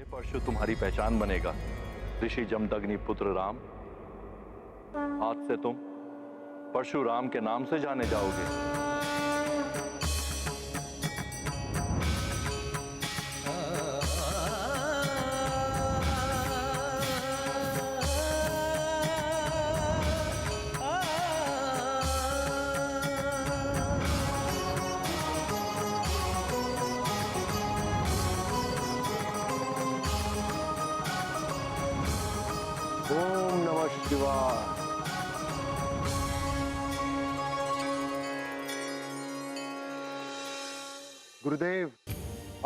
परशु तुम्हारी पहचान बनेगा, ऋषि जमदग्नि पुत्र राम। आज से तुम परशुराम के नाम से जाने जाओगे। ओम नमः शिवाय। गुरुदेव,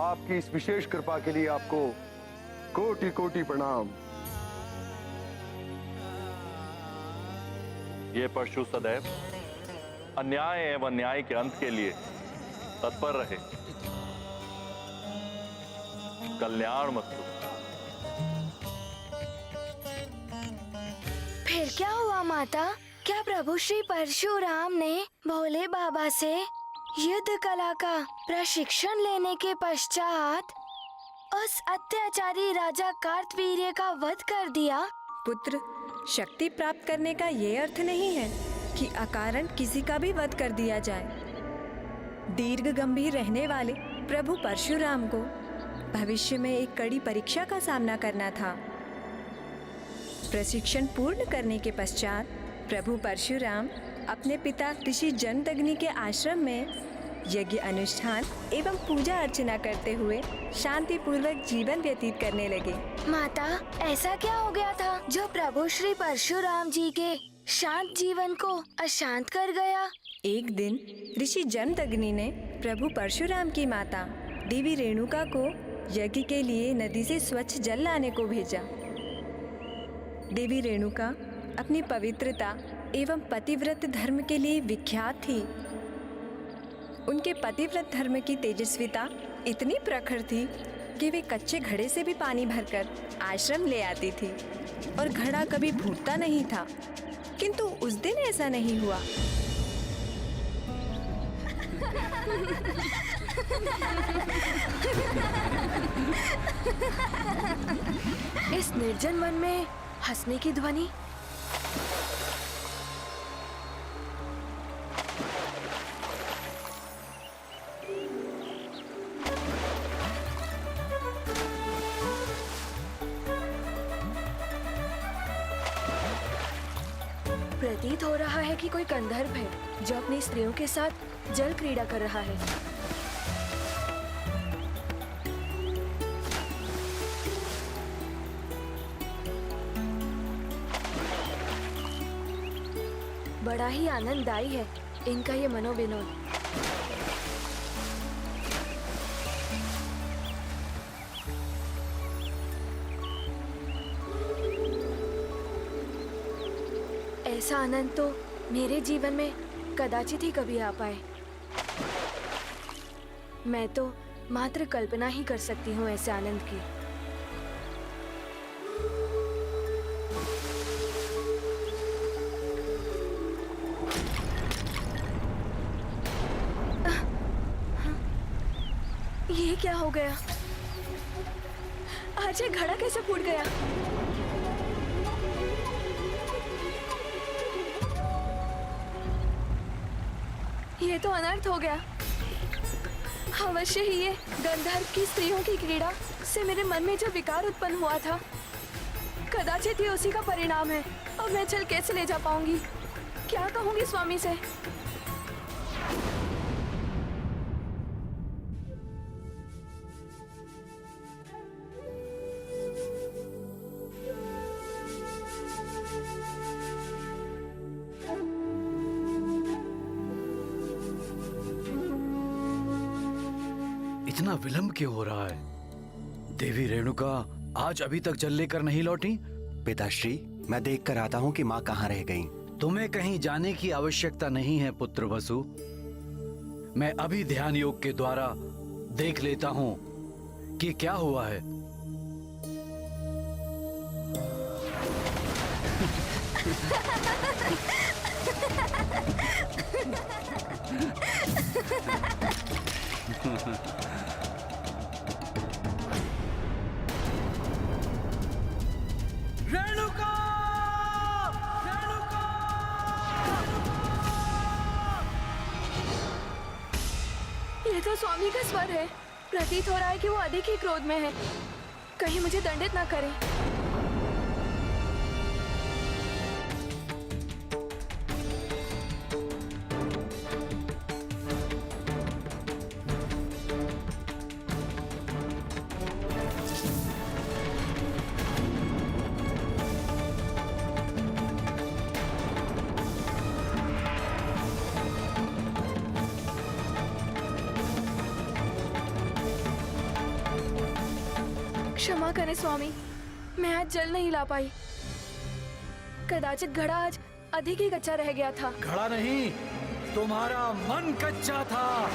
आपकी इस विशेष कृपा के लिए आपको कोटि कोटि प्रणाम। ये परशु सदैव अन्याय एवं न्याय के अंत के लिए तत्पर रहे। कल्याण मस्तु। फिर क्या हुआ माता? क्या प्रभु श्री परशुराम ने भोले बाबा से युद्ध कला का प्रशिक्षण लेने के पश्चात उस अत्याचारी राजा कार्तवीर्य का वध कर दिया? पुत्र, शक्ति प्राप्त करने का ये अर्थ नहीं है कि अकारण किसी का भी वध कर दिया जाए। दीर्घ गंभीर रहने वाले प्रभु परशुराम को भविष्य में एक कड़ी परीक्षा का सामना करना था। प्रशिक्षण पूर्ण करने के पश्चात प्रभु परशुराम अपने पिता ऋषि जमदग्नि के आश्रम में यज्ञ अनुष्ठान एवं पूजा अर्चना करते हुए शांति पूर्वक जीवन व्यतीत करने लगे। माता, ऐसा क्या हो गया था जो प्रभु श्री परशुराम जी के शांत जीवन को अशांत कर गया? एक दिन ऋषि जमदग्नि ने प्रभु परशुराम की माता देवी रेणुका को यज्ञ के लिए नदी से स्वच्छ जल लाने को भेजा। देवी रेणुका अपनी पवित्रता एवं पतिव्रत धर्म के लिए विख्यात थी। उनके पतिव्रत धर्म की तेजस्विता इतनी प्रखर थी कि वे कच्चे घड़े से भी पानी भरकर आश्रम ले आती थी और घड़ा कभी फूटता नहीं था। किंतु उस दिन ऐसा नहीं हुआ। इस निर्जन वन में हंसने की ध्वनि। प्रतीत हो रहा है कि कोई गंधर्व है जो अपनी स्त्रियों के साथ जल क्रीड़ा कर रहा है। बड़ा ही आनंददायी है इनका ये मनोविनोद। ऐसा आनंद तो मेरे जीवन में कदाचित ही कभी आ पाए। मैं तो मात्र कल्पना ही कर सकती हूँ ऐसे आनंद की। ये क्या हो गया? आज ये घड़ा कैसे फूट गया? ये तो अनर्थ हो गया। अवश्य ही ये गंधर्व की स्त्रियों की क्रीड़ा से मेरे मन में जो विकार उत्पन्न हुआ था, कदाचित ये उसी का परिणाम है। और मैं जल कैसे ले जा पाऊंगी? क्या कहूंगी स्वामी से? इतना विलंब क्यों हो रहा है? देवी रेणुका आज अभी तक जल लेकर नहीं लौटी? पिताश्री, मैं देख कर आता हूँ कि माँ कहाँ रह गई। तुम्हें कहीं जाने की आवश्यकता नहीं है पुत्र वसु। मैं अभी ध्यान योग के द्वारा देख लेता हूँ कि क्या हुआ है। ये तो स्वामी का स्वर है। प्रतीत हो रहा है कि वो अधिक ही क्रोध में है। कहीं मुझे दंडित ना करें। क्षमा करें स्वामी, मैं आज जल नहीं ला पाई। कदाचित घड़ा आज अधिक ही कच्चा रह गया था। घड़ा नहीं, तुम्हारा मन कच्चा था।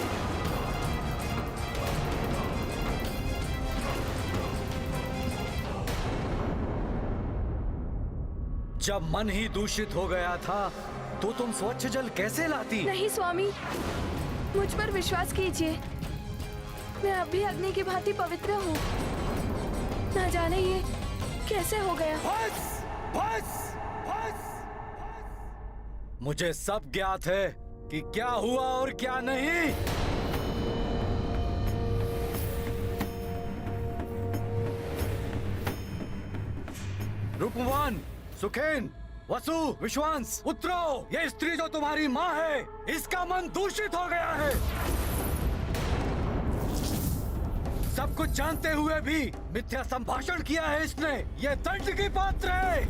जब मन ही दूषित हो गया था तो तुम स्वच्छ जल कैसे लाती? नहीं स्वामी, मुझ पर विश्वास कीजिए, मैं अब भी अग्नि की भांति पवित्र हूँ। ना जाने ये कैसे हो गया। बस, बस, बस। मुझे सब ज्ञात है कि क्या हुआ और क्या नहीं। रूपवान, सुखेन, वसु, विश्वास, उतरो। ये स्त्री जो तुम्हारी माँ है, इसका मन दूषित हो गया है। सब कुछ जानते हुए भी मिथ्या संभाषण किया है इसने। ये दंड की पात्र है।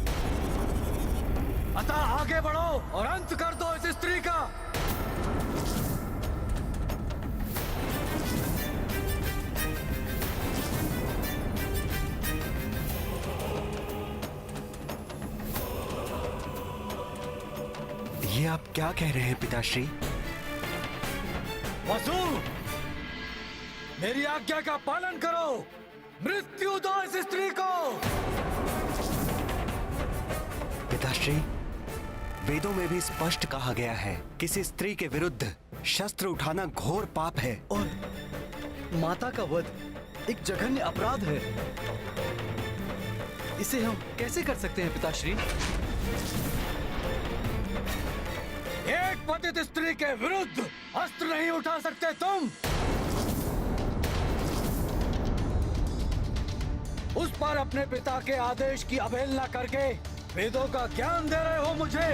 अतः आगे बढ़ो और अंत कर दो इस स्त्री का। ये आप क्या कह रहे हैं पिताश्री? वसु, मेरी आज्ञा का पालन करो। मृत्यु दो इस स्त्री को। पिताश्री, वेदों में भी स्पष्ट कहा गया है, किसी स्त्री के विरुद्ध शस्त्र उठाना घोर पाप है। और माता का वध एक जघन्य अपराध है। इसे हम कैसे कर सकते हैं पिताश्री? एक पतित स्त्री के विरुद्ध अस्त्र नहीं उठा सकते तुम। उस पर अपने पिता के आदेश की अवहेलना करके वेदों का ज्ञान दे रहे हो मुझे।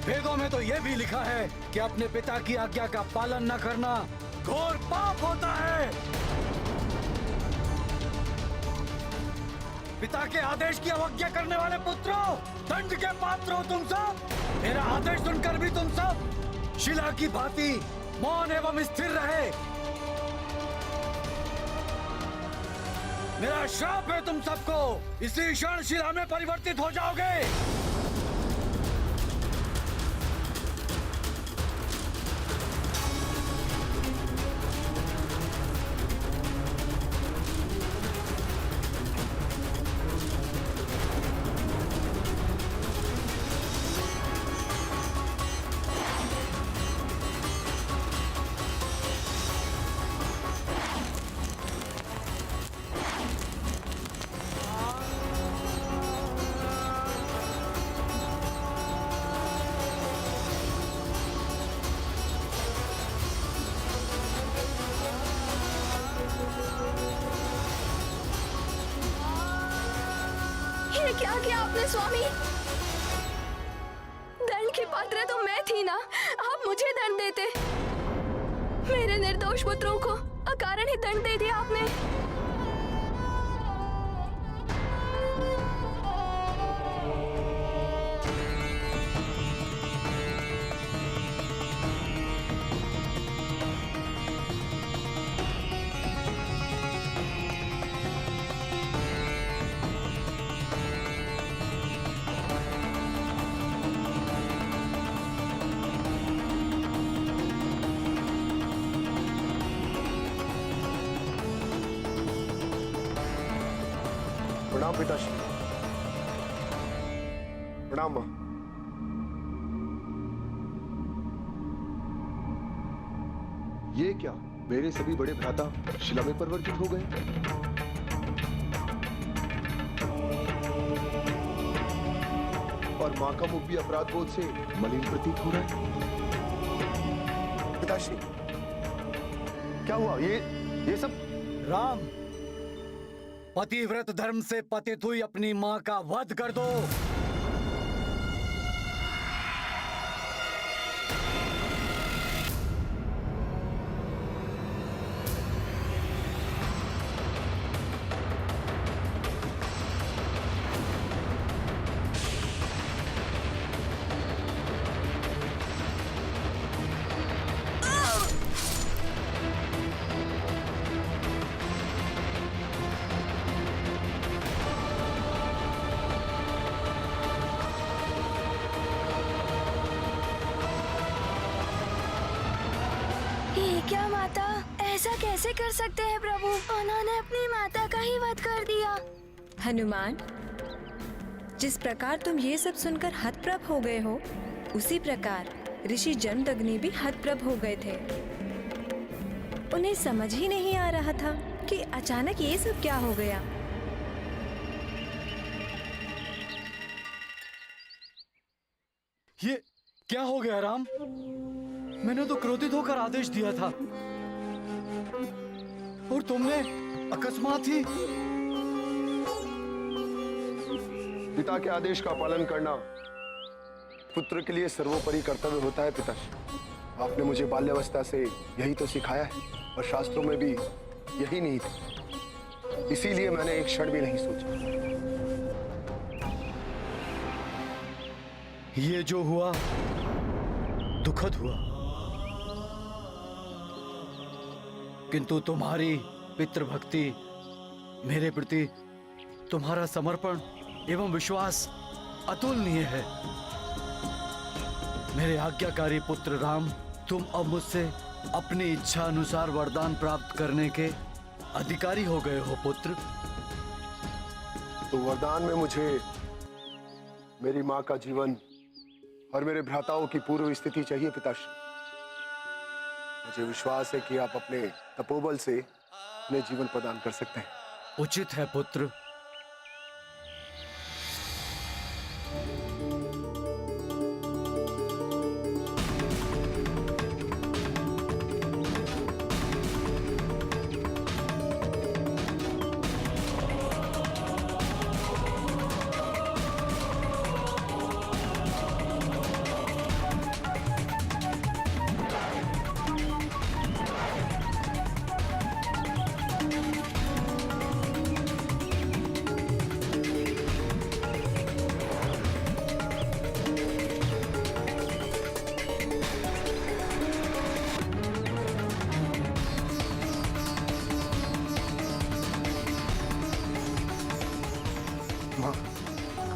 वेदों में तो यह भी लिखा है कि अपने पिता की आज्ञा का पालन न करना घोर पाप होता है। पिता के आदेश की अवज्ञा करने वाले पुत्रों, दंड के पात्र हो तुम सब। मेरा आदेश सुनकर भी तुम सब शिला की भांति मौन एवं स्थिर रहे। मेरा श्राप है तुम सबको, इसी क्षण शिला में परिवर्तित हो जाओगे। ये क्या किया आपने स्वामी? दंड की पात्र तो मैं थी ना, आप मुझे दंड देते। मेरे निर्दोष पुत्रों को अकारण ही दंड दे दिया आपने। प्रणाम पिताश्री। प्रणाम मां। ये क्या, मेरे सभी बड़े भ्राता शिला में परिवर्तित हो गए? और माँ का मुख भी अपराध बोध से मलिन प्रतीत हो रहा है। पिताश्री, क्या हुआ? ये सब? राम, पतिव्रत धर्म से पतित हुई अपनी माँ का वध कर दो। ये क्या माता, ऐसा कैसे कर सकते हैं प्रभु? उन्होंने अपनी माता का ही वध कर दिया। हनुमान, जिस प्रकार तुम ये सब सुनकर हतप्रभ हो गए हो, उसी प्रकार ऋषि जमदग्नि भी हतप्रभ हो गए थे। उन्हें समझ ही नहीं आ रहा था कि अचानक ये सब क्या हो गया। ये क्या हो गया राम? मैंने तो क्रोधित होकर आदेश दिया था और तुमने अकस्मात ही। पिता के आदेश का पालन करना पुत्र के लिए सर्वोपरि कर्तव्य होता है। पिताश्री, आपने मुझे बाल्यावस्था से यही तो सिखाया है और शास्त्रों में भी यही नीति है। इसीलिए मैंने एक क्षण भी नहीं सोचा। ये जो हुआ दुखद हुआ, किंतु तुम्हारी पितृभक्ति, मेरे प्रति तुम्हारा समर्पण एवं विश्वास अतुलनीय है। मेरे आज्ञाकारी पुत्र राम, तुम अब मुझसे अपनी इच्छा अनुसार वरदान प्राप्त करने के अधिकारी हो गए हो पुत्र। तो वरदान में मुझे मेरी माँ का जीवन और मेरे भ्राताओं की पूर्व स्थिति चाहिए। पिताश्री, मुझे विश्वास है कि आप अपने तपोबल से उन्हें जीवन प्रदान कर सकते हैं। उचित है पुत्र।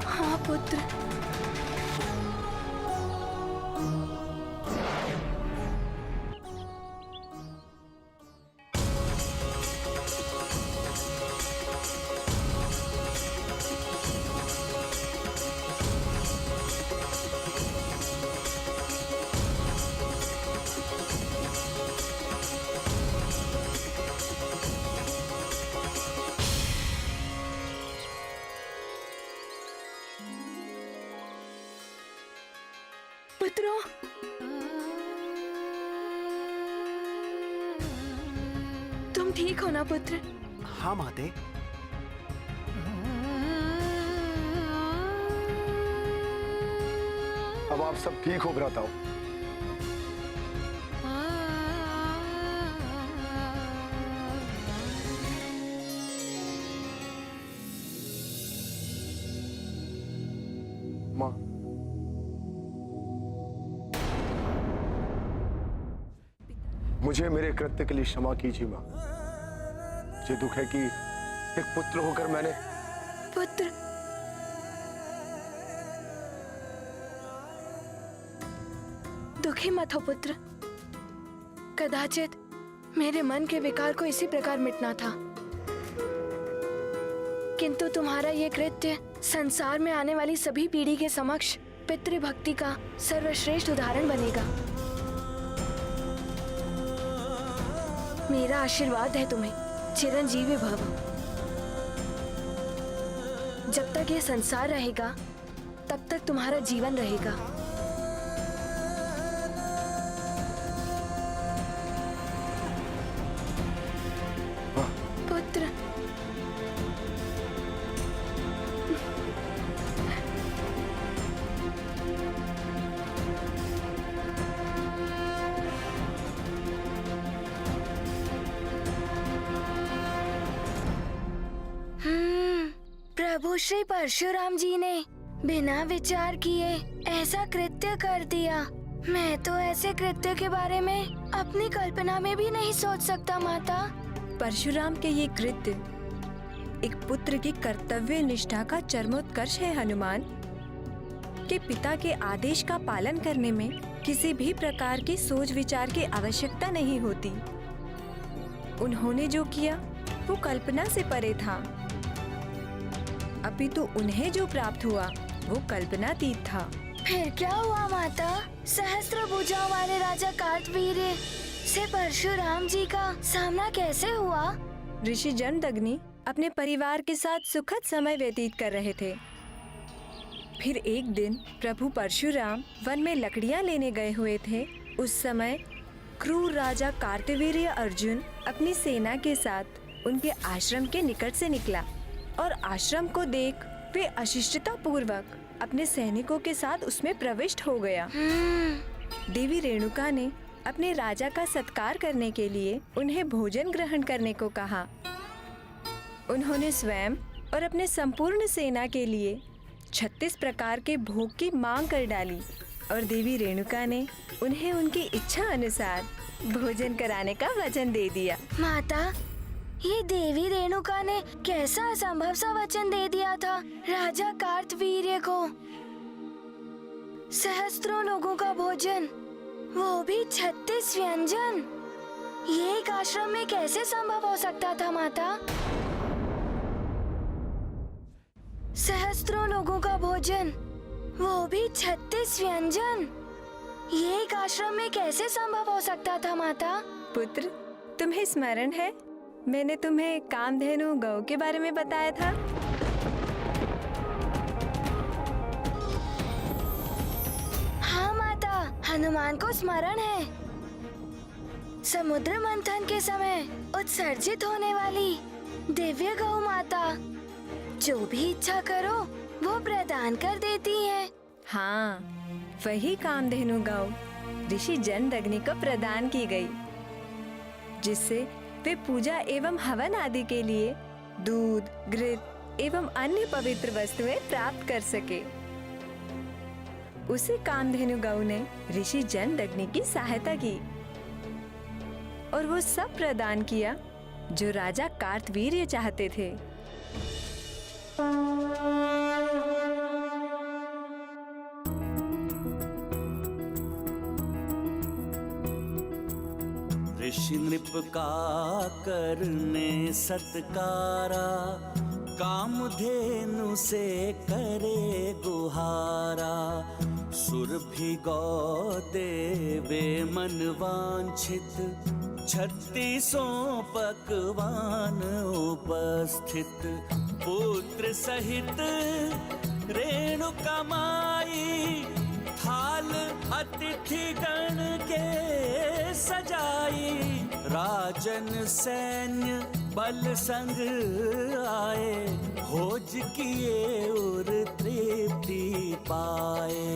हाँ पुत्र। पुत्रों, तुम ठीक हो ना पुत्र? हाँ माते। अब आप सब ठीक हो भ्राताओं? माँ, मुझे मेरे कृत्य के लिए क्षमा कीजिए माँ। मुझे दुख है कि एक पुत्र होकर मैंने। पुत्र, दुखी मत हो पुत्र। कदाचित मेरे मन के विकार को इसी प्रकार मिटना था, किंतु तुम्हारा ये कृत्य संसार में आने वाली सभी पीढ़ी के समक्ष पितृभक्ति का सर्वश्रेष्ठ उदाहरण बनेगा। मेरा आशीर्वाद है तुम्हें, चिरंजीवी भव। जब तक ये संसार रहेगा तब तक तुम्हारा जीवन रहेगा। पुत्र, प्रभु श्री परशुराम जी ने बिना विचार किए ऐसा कृत्य कर दिया। मैं तो ऐसे कृत्य के बारे में अपनी कल्पना में भी नहीं सोच सकता माता। परशुराम के ये कृत्य एक पुत्र की कर्तव्य निष्ठा का चरमोत्कर्ष है हनुमान। के पिता के आदेश का पालन करने में किसी भी प्रकार की सोच विचार की आवश्यकता नहीं होती। उन्होंने जो किया वो कल्पना से परे था, अपितु उन्हें जो प्राप्त हुआ वो कल्पनातीत था। फिर क्या हुआ माता? सहस्त्र भुजाओं वाले राजा कार्तवीर्य से परशुराम जी का सामना कैसे हुआ? ऋषि जमदग्नि अपने परिवार के साथ सुखद समय व्यतीत कर रहे थे। फिर एक दिन प्रभु परशुराम वन में लकड़ियां लेने गए हुए थे। उस समय क्रूर राजा कार्तवीर्य अर्जुन अपनी सेना के साथ उनके आश्रम के निकट से निकला और आश्रम को देख वे अशिष्टता पूर्वक अपने सैनिकों के साथ उसमें प्रविष्ट हो गया। देवी रेणुका ने अपने राजा का सत्कार करने के लिए उन्हें भोजन ग्रहण करने को कहा। उन्होंने स्वयं और अपने संपूर्ण सेना के लिए 36 प्रकार के भोग की मांग कर डाली और देवी रेणुका ने उन्हें उनकी इच्छा अनुसार भोजन कराने का वचन दे दिया। माता, ये देवी रेणुका ने कैसा असंभव सा वचन दे दिया था राजा कार्तवीर्य को। सहस्त्रों लोगों का भोजन, वो भी 36 व्यंजन। ये एक आश्रम में कैसे संभव हो सकता था माता? सहस्त्रों लोगों का भोजन, वो भी 36 व्यंजन। ये एक आश्रम में कैसे संभव हो सकता था माता? पुत्र, तुम्हें स्मरण है मैंने तुम्हें कामधेनु गौ के बारे में बताया था? हाँ माता, हनुमान को स्मरण है। समुद्र मंथन के समय उत्सर्जित होने वाली दिव्य गौ माता, जो भी इच्छा करो वो प्रदान कर देती है। हाँ, वही कामधेनु गौ ऋषि जमदग्नि को प्रदान की गई, जिससे वे पूजा एवं हवन आदि के लिए दूध, घृत एवं अन्य पवित्र वस्तुएं प्राप्त कर सके। उसी कामधेनु गौ ने ऋषि जमदग्नि की सहायता की और वो सब प्रदान किया जो राजा कार्तवीर्य चाहते थे। ऋषि नृप का करने सत्कारा, कामधेनु से करे गुहारा। सुरभि गौ देवे मन वांछित, 36 पकवान उपस्थित। पुत्र सहित रेणुका माई, थाल अतिथि गण के सजाई। राजन सैन्य बल संग आए, भोज किए और तृप्ति पाए।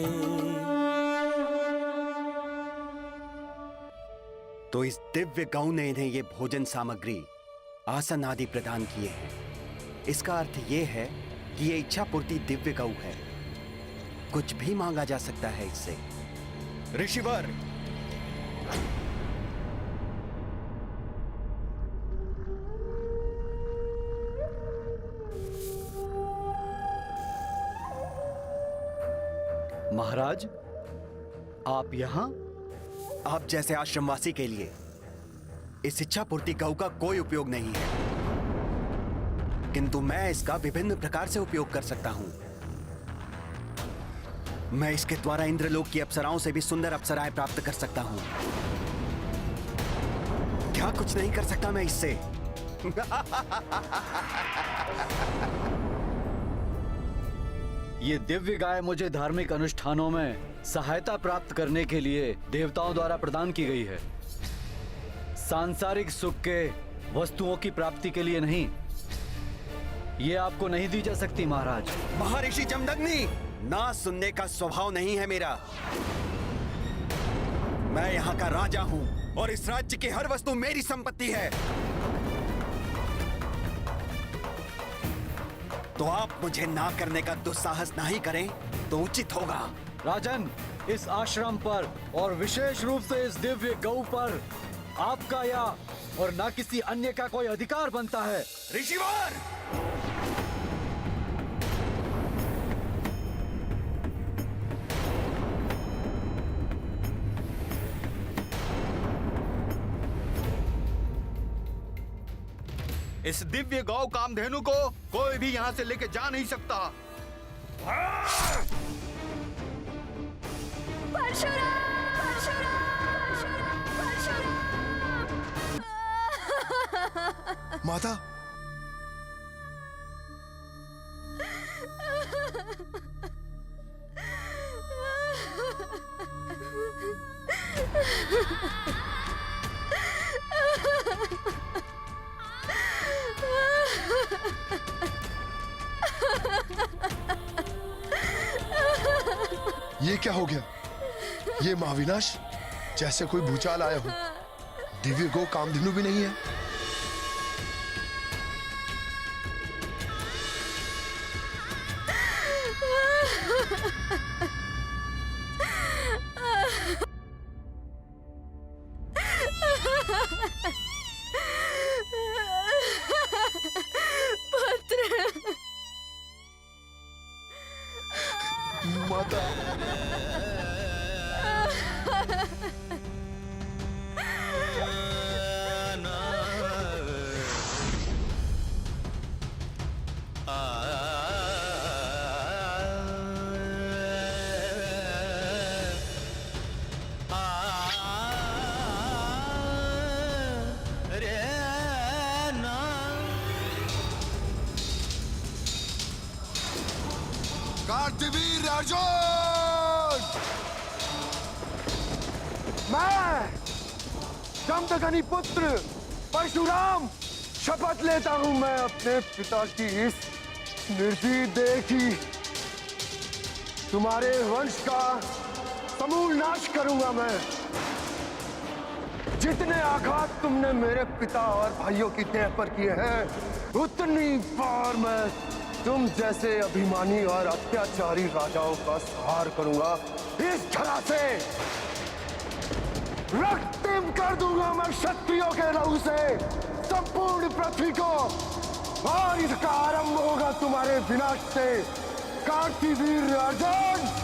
तो इस दिव्य गौ ने इन्हें ये भोजन सामग्री, आसन आदि प्रदान किए हैं। इसका अर्थ ये है कि ये इच्छा पूर्ति दिव्य गौ है, कुछ भी मांगा जा सकता है इससे। ऋषिवर, महाराज, आप यहाँ? आप जैसे आश्रमवासी के लिए इस इच्छा पूर्ति गौ का कोई उपयोग नहीं है, किंतु मैं इसका विभिन्न प्रकार से उपयोग कर सकता हूं। मैं इसके द्वारा इंद्रलोक की अप्सराओं से भी सुंदर अप्सराएं प्राप्त कर सकता हूं। क्या कुछ नहीं कर सकता मैं इससे? ये दिव्य गाय मुझे धार्मिक अनुष्ठानों में सहायता प्राप्त करने के लिए देवताओं द्वारा प्रदान की गई है, सांसारिक सुख के वस्तुओं की प्राप्ति के लिए नहीं। ये आपको नहीं दी जा सकती महाराज। महर्षि जमदग्नि, ना सुनने का स्वभाव नहीं है मेरा। मैं यहाँ का राजा हूँ और इस राज्य की हर वस्तु मेरी संपत्ति है। तो आप मुझे ना करने का दुस्साहस नहीं करें तो उचित होगा। राजन, इस आश्रम पर और विशेष रूप से इस दिव्य गौ पर आपका या और ना किसी अन्य का कोई अधिकार बनता है। ऋषिवर, इस दिव्य गौ कामधेनु को कोई भी यहाँ से लेके जा नहीं सकता। माता, ये क्या हो गया? ये महाविनाश जैसे कोई भूचाल आया हो। दिव्य गो कामधेनु भी नहीं है। माता, कार्तवीर अर्जुन, मैं जमदग्नि पुत्र परशुराम शपथ लेता हूं, मैं अपने पिता की इस निर्जीव देह की तुम्हारे वंश का समूल नाश करूंगा। मैं जितने आघात तुमने मेरे पिता और भाइयों की देह पर किए हैं, उतनी बार मैं तुम जैसे अभिमानी और अत्याचारी राजाओं का संहार करूंगा। इस धरा से रक्तिम कर दूंगा मैं क्षत्रियों के लहू से संपूर्ण पृथ्वी को, और इसका आरंभ होगा तुम्हारे विनाश से, कार्तवीर अर्जुन।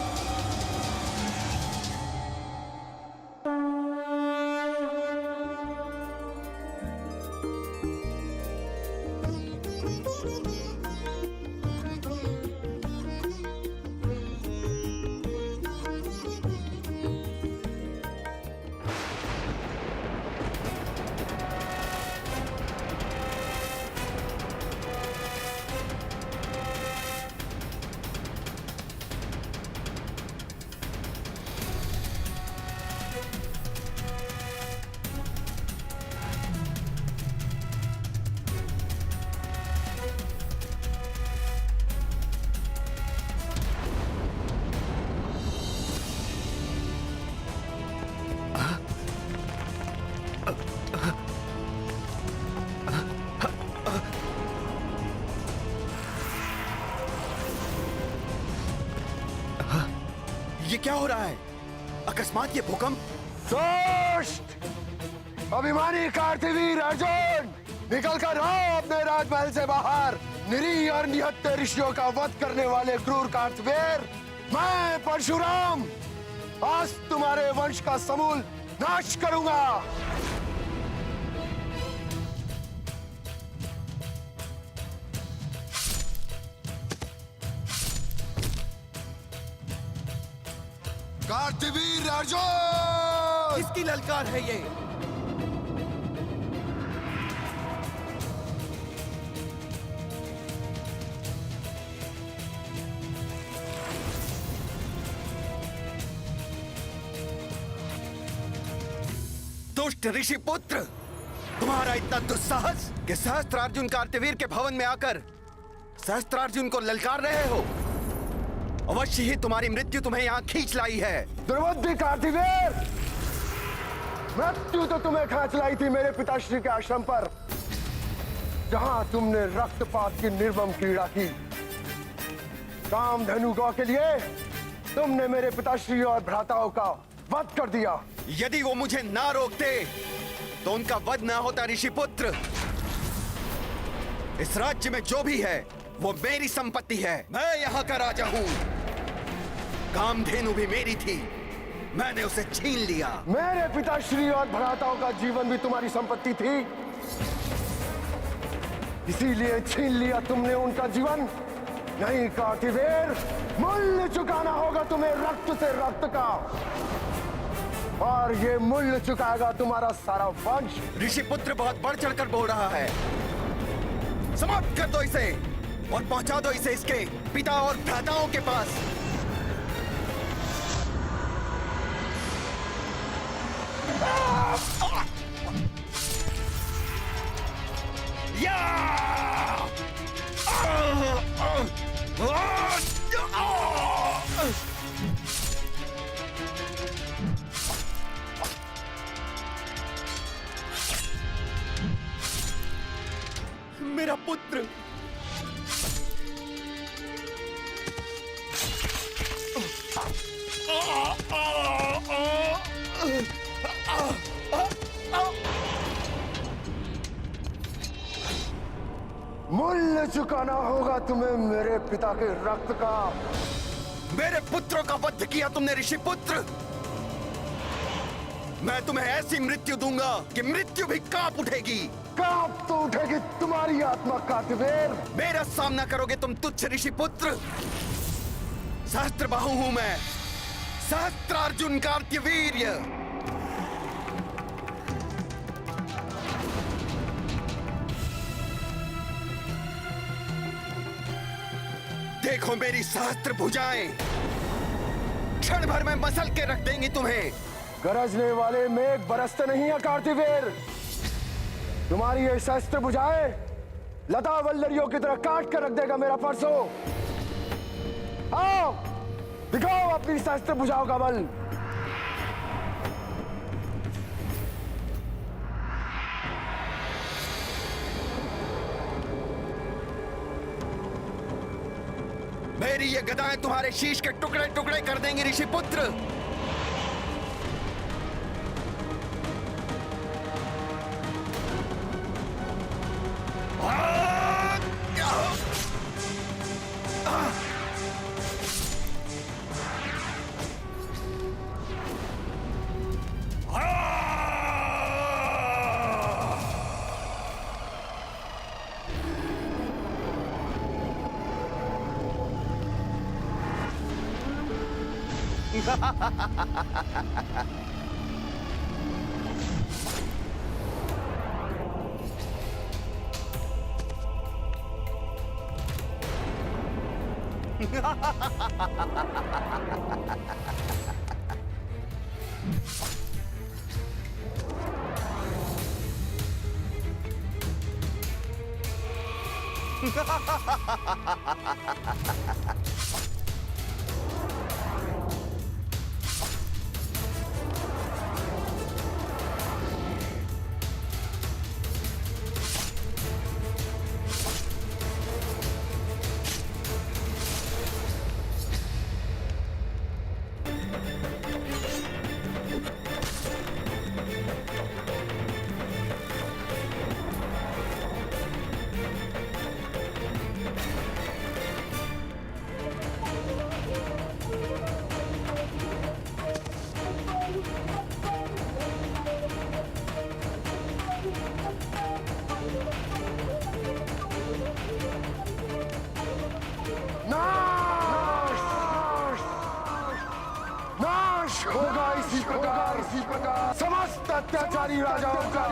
ये क्या हो रहा है? अकस्मात ये भूकंप? दुष्ट अभिमानी कार्तवीर अर्जुन, निकल कर आओ अपने राजमहल से बाहर। निरीह और निहत्थे ऋषियों का वध करने वाले क्रूर कार्तवीर, मैं परशुराम आज तुम्हारे वंश का समूल नाश करूंगा। कार्तवीर अर्जुन, किसकी ललकार है ये? दुष्ट ऋषि पुत्र, तुम्हारा इतना दुस्साहस कि सहस्त्रार्जुन कार्तवीर के भवन में आकर सहस्त्रार्जुन को ललकार रहे हो। अवश्य ही तुम्हारी मृत्यु तुम्हें यहाँ खींच लाई है। दुर्बुद्धि कार्तिवीर, मृत्यु तो तुम्हें खींच लाई थी मेरे पिताश्री के आश्रम पर, जहां तुमने रक्तपात की निर्मम क्रीड़ा की। कामधेनु गौ के लिए तुमने मेरे पिताश्री और भ्राताओं का वध कर दिया। यदि वो मुझे ना रोकते तो उनका वध ना होता ऋषि पुत्र। इस राज्य में जो भी है वो मेरी संपत्ति है। मैं यहाँ का राजा हूँ। कामधेनु भी मेरी थी, मैंने उसे छीन लिया। मेरे पिताश्री और भ्राताओं का जीवन भी तुम्हारी संपत्ति थी, इसीलिए छीन लिया तुमने उनका जीवन। नहीं कार्तिवीर, मूल्य चुकाना होगा तुम्हें रक्त से रक्त का, और ये मूल्य चुकाएगा तुम्हारा सारा वंश। ऋषि पुत्र बहुत बढ़ चढ़कर बोल रहा है। समाप्त कर दो इसे और पहुंचा दो इसे इसके पिता और भ्राताओं के पास। मेरा पुत्र मूल्य चुकाना होगा तुम्हें मेरे पिता के रक्त का। मेरे पुत्रों का वध किया तुमने ऋषि पुत्र। मैं तुम्हें ऐसी मृत्यु दूंगा कि मृत्यु भी कांप उठेगी। कांप तो उठेगी तुम्हारी आत्मा कार्तिवीर। मेरा सामना करोगे तुम तुच्छ ऋषि पुत्र। सहस्त्रबाहु हूं मैं, सहस्त्रार्जुन कार्तवीर्य। देखो मेरी सहस्त्र भुजाएं, क्षण भर में मसल के रख देंगी तुम्हें। गरजने वाले मेघ बरसते नहीं है कार्तिवीर। तुम्हारी ये सहस्त्र भुजाएं लता वल्लरियों की तरह काट कर रख देगा मेरा परसों। आओ दिखाओ अपनी सहस्त्र भुजाओं का बल। मेरी ये गदाएं तुम्हारे शीश के टुकड़े टुकड़े कर देंगी ऋषि पुत्र। नाश होगा इसी प्रकार समस्त अत्याचारी राजाओं का।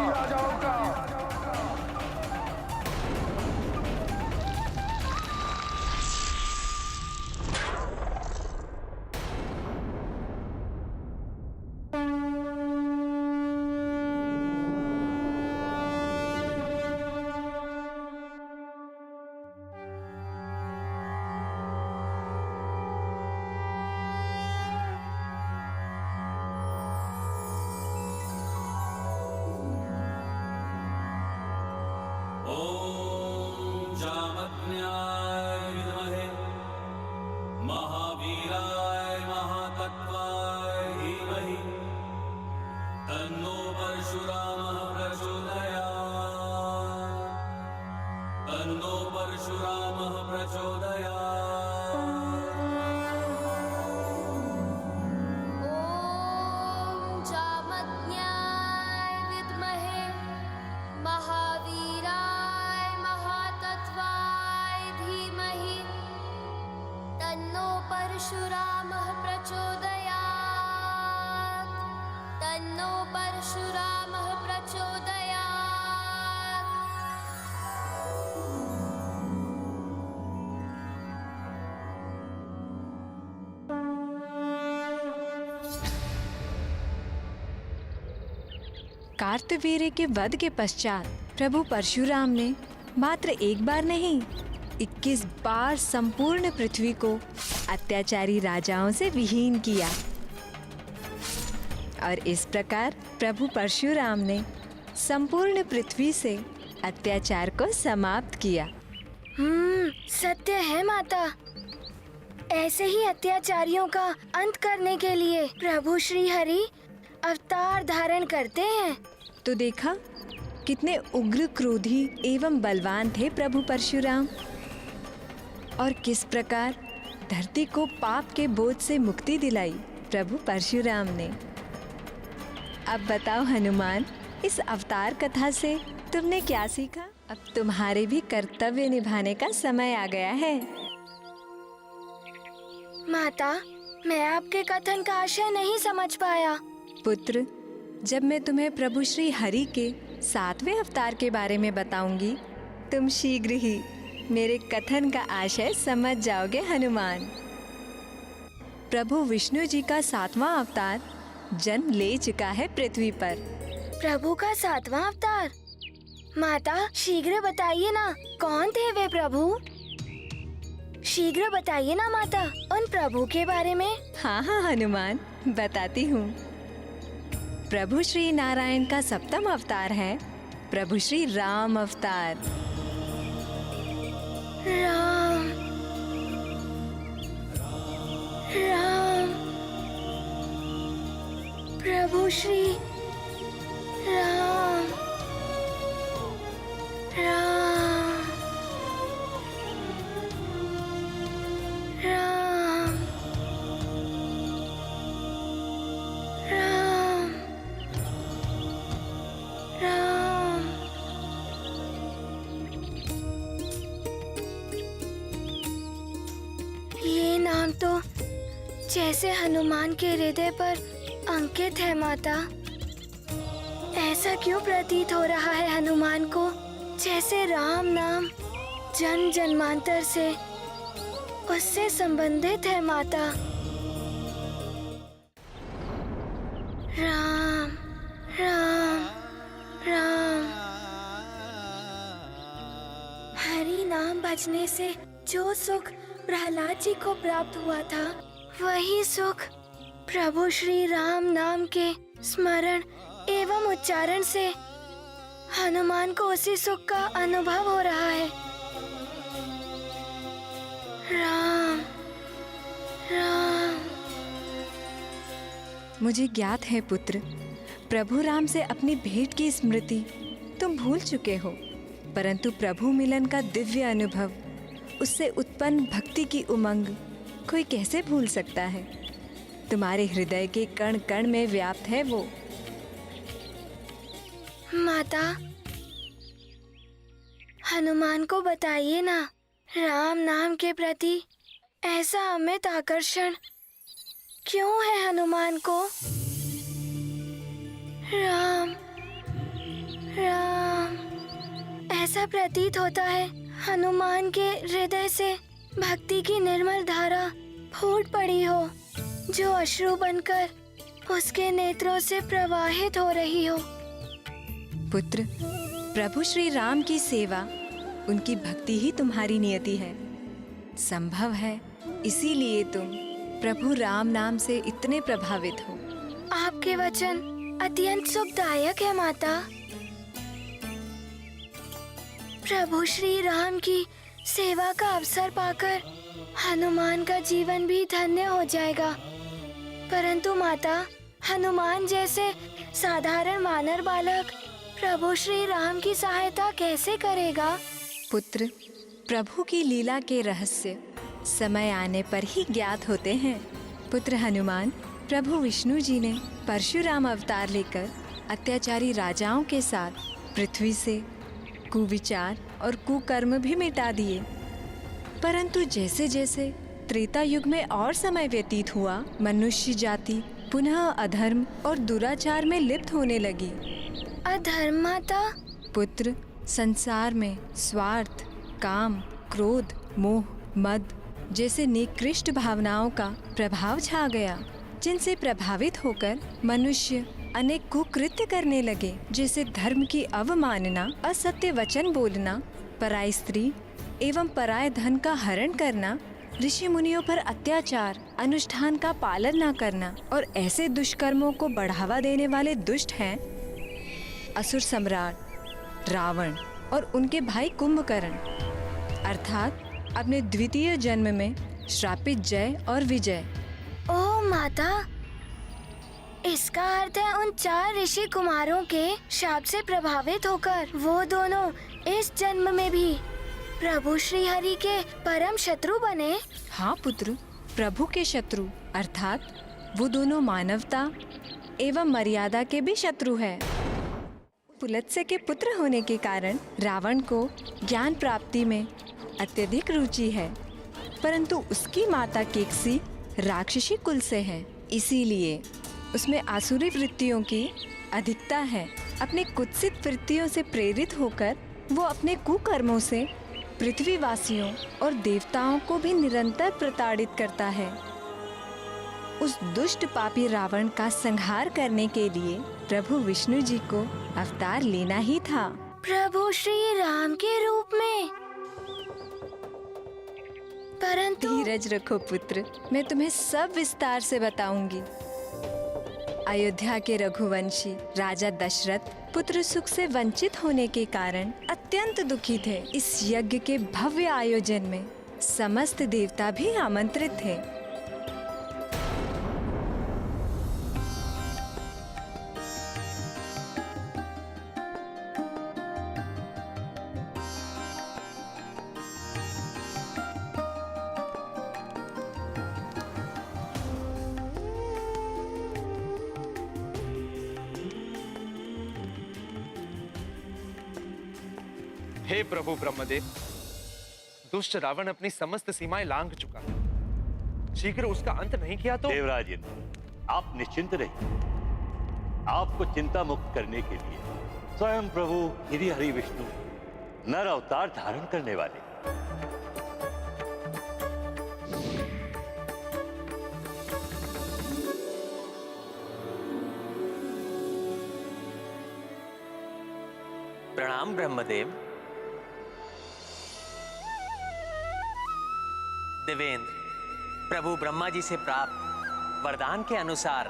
परशुरामः प्रचोदयात् तन्नो परशुरामः प्रचोदयात्। ॐ जामज्ञाय विद्महे महावीराय महातत्त्वाय धीमहि तन्नो परशुरामः प्रचोदयात् तन्नो परशुरामः प्रचोदयात्। कार्तवीर्य के वध के पश्चात प्रभु परशुराम ने मात्र एक बार नहीं 21 बार संपूर्ण पृथ्वी को अत्याचारी राजाओं से विहीन किया और इस प्रकार प्रभु परशुराम ने संपूर्ण पृथ्वी से अत्याचार को समाप्त किया। सत्य है माता। ऐसे ही अत्याचारियों का अंत करने के लिए प्रभु श्री हरि अवतार धारण करते हैं। तो देखा कितने उग्र क्रोधी एवं बलवान थे प्रभु परशुराम और किस प्रकार धरती को पाप के बोझ से मुक्ति दिलाई प्रभु परशुराम ने। अब बताओ हनुमान, इस अवतार कथा से तुमने क्या सीखा? अब तुम्हारे भी कर्तव्य निभाने का समय आ गया है। माता, मैं आपके कथन का आशय नहीं समझ पाया। पुत्र, जब मैं तुम्हें प्रभु श्री हरि के 7वें अवतार के बारे में बताऊंगी, तुम शीघ्र ही मेरे कथन का आशय समझ जाओगे हनुमान। प्रभु विष्णु जी का 7वां अवतार जन्म ले चुका है पृथ्वी पर। प्रभु का 7वां अवतार? माता, शीघ्र बताइए ना, कौन थे वे प्रभु? शीघ्र बताइए ना माता, उन प्रभु के बारे में। हाँ हाँ हनुमान, बताती हूँ। प्रभु श्री नारायण का 7वां अवतार है प्रभु श्री राम अवतार। राम राम प्रभु श्री राम राम राम राम राम। ये नाम तो जैसे हनुमान के हृदय पर अंकित है माता। ऐसा क्यों प्रतीत हो रहा है हनुमान को जैसे राम नाम जन्म जन्मांतर से उससे संबंधित है माता। राम राम राम। हरि नाम बजने से जो सुख प्रहलाद जी को प्राप्त हुआ था, वही सुख प्रभु श्री राम नाम के स्मरण एवं उच्चारण से हनुमान को उसी सुख का अनुभव हो रहा है। राम राम। मुझे ज्ञात है पुत्र, प्रभु राम से अपनी भेंट की स्मृति तुम भूल चुके हो, परंतु प्रभु मिलन का दिव्य अनुभव, उससे उत्पन्न भक्ति की उमंग कोई कैसे भूल सकता है? तुम्हारे हृदय के कण कण में व्याप्त है वो। माता, हनुमान को बताइए ना, राम नाम के प्रति ऐसा अमित आकर्षण क्यों है हनुमान को? राम राम। ऐसा प्रतीत होता है हनुमान के हृदय से भक्ति की निर्मल धारा फूट पड़ी हो, जो अश्रु बनकर उसके नेत्रों से प्रवाहित हो रही हो। पुत्र, प्रभु श्री राम की सेवा, उनकी भक्ति ही तुम्हारी नियति है। संभव है इसीलिए तुम प्रभु राम नाम से इतने प्रभावित हो। आपके वचन अत्यंत सुखदायक है माता। प्रभु श्री राम की सेवा का अवसर पाकर हनुमान का जीवन भी धन्य हो जाएगा। परंतु माता, हनुमान जैसे साधारण वानर बालक प्रभु श्री राम की सहायता कैसे करेगा? पुत्र, प्रभु की लीला के रहस्य समय आने पर ही ज्ञात होते हैं। पुत्र हनुमान, प्रभु विष्णु जी ने परशुराम अवतार लेकर अत्याचारी राजाओं के साथ पृथ्वी से कुविचार और कुकर्म भी मिटा दिए। परंतु जैसे जैसे त्रेता युग में और समय व्यतीत हुआ, मनुष्य जाति पुनः अधर्म और दुराचार में लिप्त होने लगी। अधर्म माता? पुत्र, संसार में स्वार्थ, काम, क्रोध, मोह, मद जैसे निकृष्ट भावनाओं का प्रभाव छा गया, जिनसे प्रभावित होकर मनुष्य अनेक कुकृत्य करने लगे, जैसे धर्म की अवमानना, असत्य वचन बोलना, पराई स्त्री एवं पराये धन का हरण करना, ऋषि मुनियों पर अत्याचार, अनुष्ठान का पालन न करना। और ऐसे दुष्कर्मों को बढ़ावा देने वाले दुष्ट हैं असुर सम्राट रावण और उनके भाई कुंभकर्ण, अर्थात अपने द्वितीय जन्म में श्रापित जय और विजय। ओह माता, इसका अर्थ है उन 4 ऋषि कुमारों के शाप से प्रभावित होकर वो दोनों इस जन्म में भी प्रभु श्री हरि के परम शत्रु बने। हाँ पुत्र, प्रभु के शत्रु अर्थात वो दोनों मानवता एवं मर्यादा के भी शत्रु है। पुलत्स्य के पुत्र होने के कारण रावण को ज्ञान प्राप्ति में अत्यधिक रुचि है, परंतु उसकी माता केकसी राक्षसी कुल से है, इसीलिए उसमें आसुरी वृत्तियों की अधिकता है। अपने कुत्सित वृत्तियों से प्रेरित होकर वो अपने कुकर्मों से पृथ्वीवासियों और देवताओं को भी निरंतर प्रताड़ित करता है। उस दुष्ट पापी रावण का संहार करने के लिए प्रभु विष्णु जी को अवतार लेना ही था। प्रभु श्री राम के रूप में? परंतु धीरज रखो पुत्र, मैं तुम्हें सब विस्तार से बताऊंगी। अयोध्या के रघुवंशी राजा दशरथ पुत्र सुख से वंचित होने के कारण अत्यंत दुखी थे। इस यज्ञ के भव्य आयोजन में समस्त देवता भी आमंत्रित थे। हे प्रभु ब्रह्मदेव, दुष्ट रावण अपनी समस्त सीमाएं लांघ चुका है। शीघ्र उसका अंत नहीं किया तो। देवराज इंद्र, आप निश्चिंत रहिए। आपको चिंता मुक्त करने के लिए स्वयं प्रभु श्री हरि विष्णु नर अवतार धारण करने वाले। प्रणाम ब्रह्मदेव। देवेंद्र, प्रभु ब्रह्मा जी से प्राप्त वरदान के अनुसार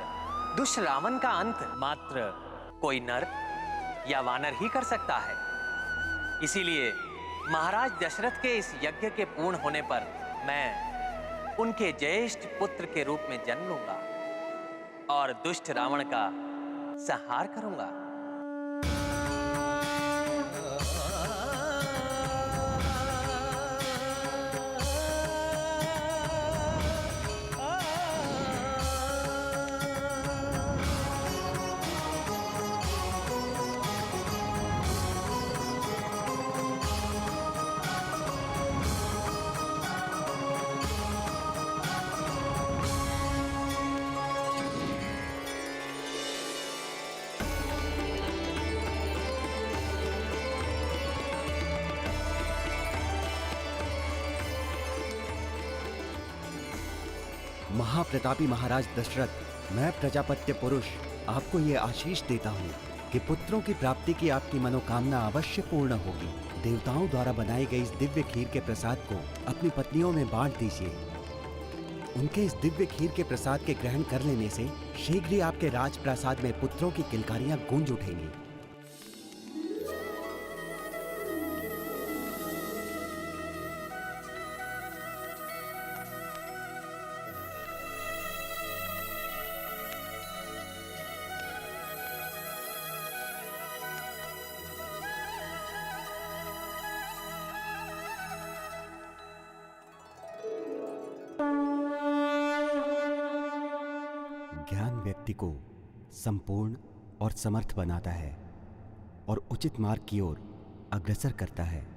दुष्ट रावण का अंत मात्र कोई नर या वानर ही कर सकता है। इसीलिए महाराज दशरथ के इस यज्ञ के पूर्ण होने पर मैं उनके ज्येष्ठ पुत्र के रूप में जन्म लूंगा और दुष्ट रावण का संहार करूंगा। महाप्रतापी महाराज दशरथ, मैं प्रजापत्य पुरुष आपको ये आशीष देता हूँ कि पुत्रों की प्राप्ति की आपकी मनोकामना अवश्य पूर्ण होगी। देवताओं द्वारा बनाई गई इस दिव्य खीर के प्रसाद को अपनी पत्नियों में बांट दीजिए। उनके इस दिव्य खीर के प्रसाद के ग्रहण कर लेने से शीघ्र ही आपके राजप्रासाद में पुत्रों की किलकारियां गूंज उठेंगी। व्यक्ति को संपूर्ण और समर्थ बनाता है और उचित मार्ग की ओर अग्रसर करता है।